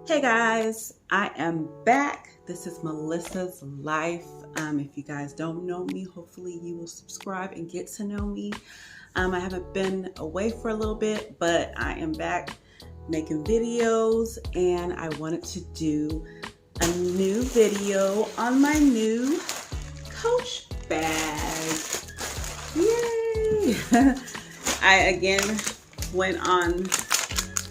Hey guys, I am back. This is Melissa's Life. If you guys don't know me, hopefully you will subscribe and get to know me. I haven't been away for a little bit, but I am back making videos and I wanted to do a new video on my new Coach bag. Yay! I again went on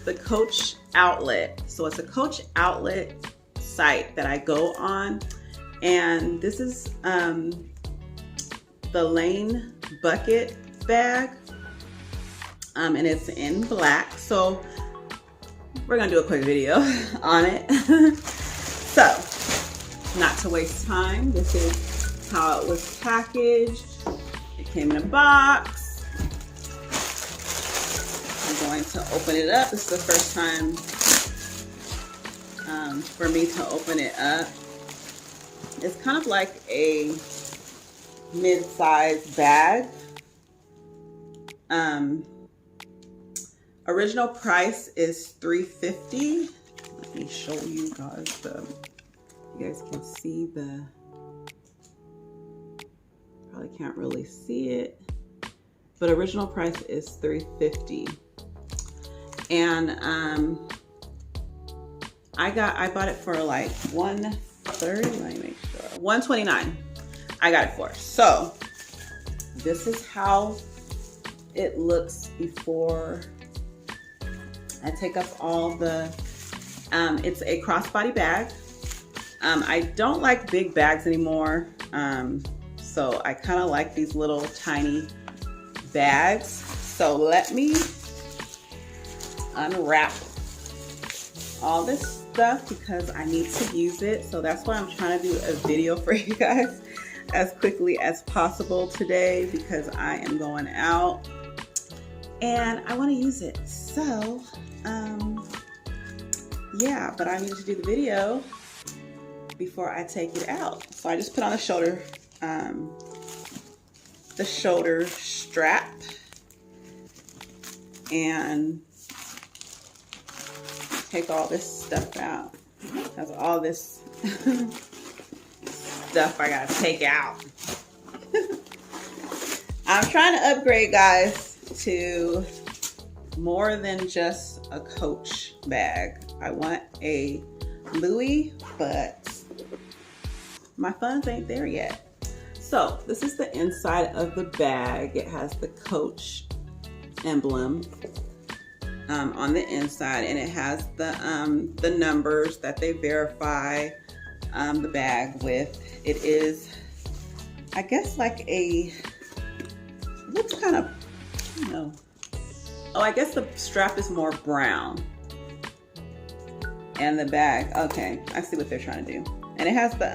the Coach outlet. So it's a Coach outlet site that I go on, and this is the Lane bucket bag, and it's in black. So we're gonna do a quick video on it. So not to waste time, this is how it was packaged. It came in a box. I'm going to open it up. This is the first time for me to open it up. It's kind of like a mid-sized bag. Original price is $3.50. Let me show you guys you guys can see the, probably can't really see it, but original price is $3.50. And I bought it for like $130. Let me make sure. $129. I got it for. So this is how it looks before I take up all the. It's a crossbody bag. I don't like big bags anymore, so I kind of like these little tiny bags. So let me unwrap all this stuff because I need to use it. So that's why I'm trying to do a video for you guys as quickly as possible today, because I am going out and I want to use it. So yeah, but I need to do the video before I take it out. So I just put on the shoulder strap and take all this stuff out. That's all this stuff I gotta take out. I'm trying to upgrade, guys, to more than just a Coach bag. I want a Louis, but my funds ain't there yet. So this is the inside of the bag. It has the Coach emblem on the inside, and it has the numbers that they verify the bag with. It is, I guess, like a, it looks kind of, I don't know. Oh, I guess the strap is more brown. And the bag, okay, I see what they're trying to do. And it has the,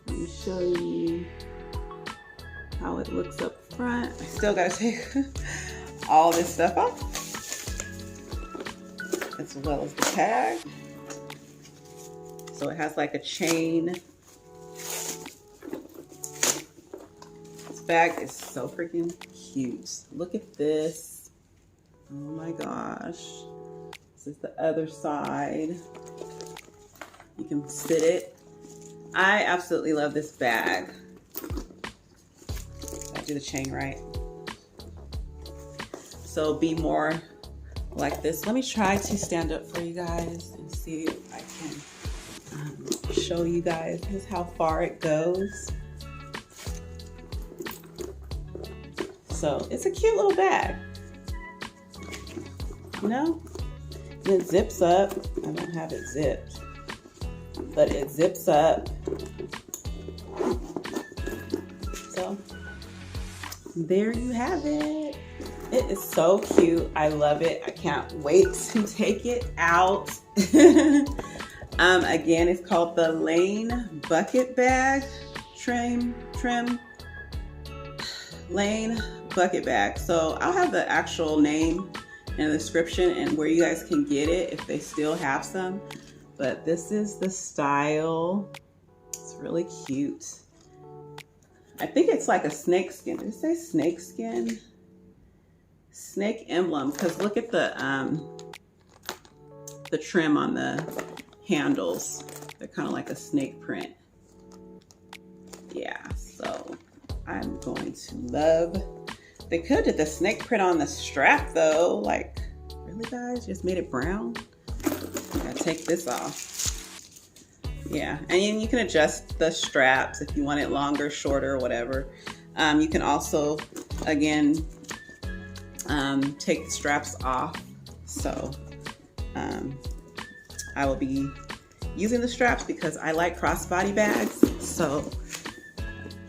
let me show you how it looks up front. I still gotta take all this stuff off, as well as the tag. So it has like a chain. This bag is so freaking cute. Look at this. Oh my gosh. This is the other side. You can sit it. I absolutely love this bag. Did I do the chain right? So be more like this. Let me try to stand up for you guys and see if I can show you guys. This is how far it goes. So it's a cute little bag. You know? And it zips up. I don't have it zipped, but it zips up. So there you have it. It is so cute. I love it. I can't wait to take it out. Again, it's called the Lane bucket bag trim. Lane bucket bag. So I'll have the actual name in the description and where you guys can get it if they still have some. But this is the style. It's really cute. I think it's like a snake skin. Did it say snake skin? Snake emblem, because look at the the trim on the handles. They're kind of like a snake print. Yeah, so I'm going to love. They could have did the snake print on the strap though. Like, really guys, just made it brown? I gotta take this off. Yeah, and you can adjust the straps if you want it longer, shorter, whatever. You can also, again, take the straps off. So I will be using the straps because I like crossbody bags. So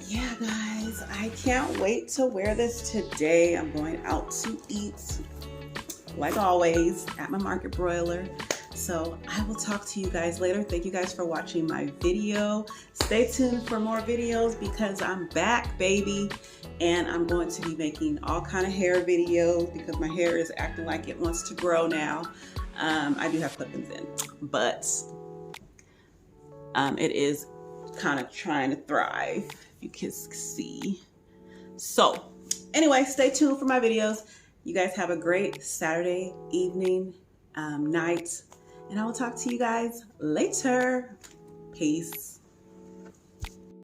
yeah, guys, I can't wait to wear this today. I'm going out to eat, like always, at my market broiler. So I will talk to you guys later. Thank you guys for watching my video. Stay tuned for more videos because I'm back, baby. And I'm going to be making all kind of hair videos because my hair is acting like it wants to grow now. I do have clip-ins in, but it is kind of trying to thrive, you can see. So anyway, stay tuned for my videos. You guys have a great Saturday evening, night, and I will talk to you guys later. Peace.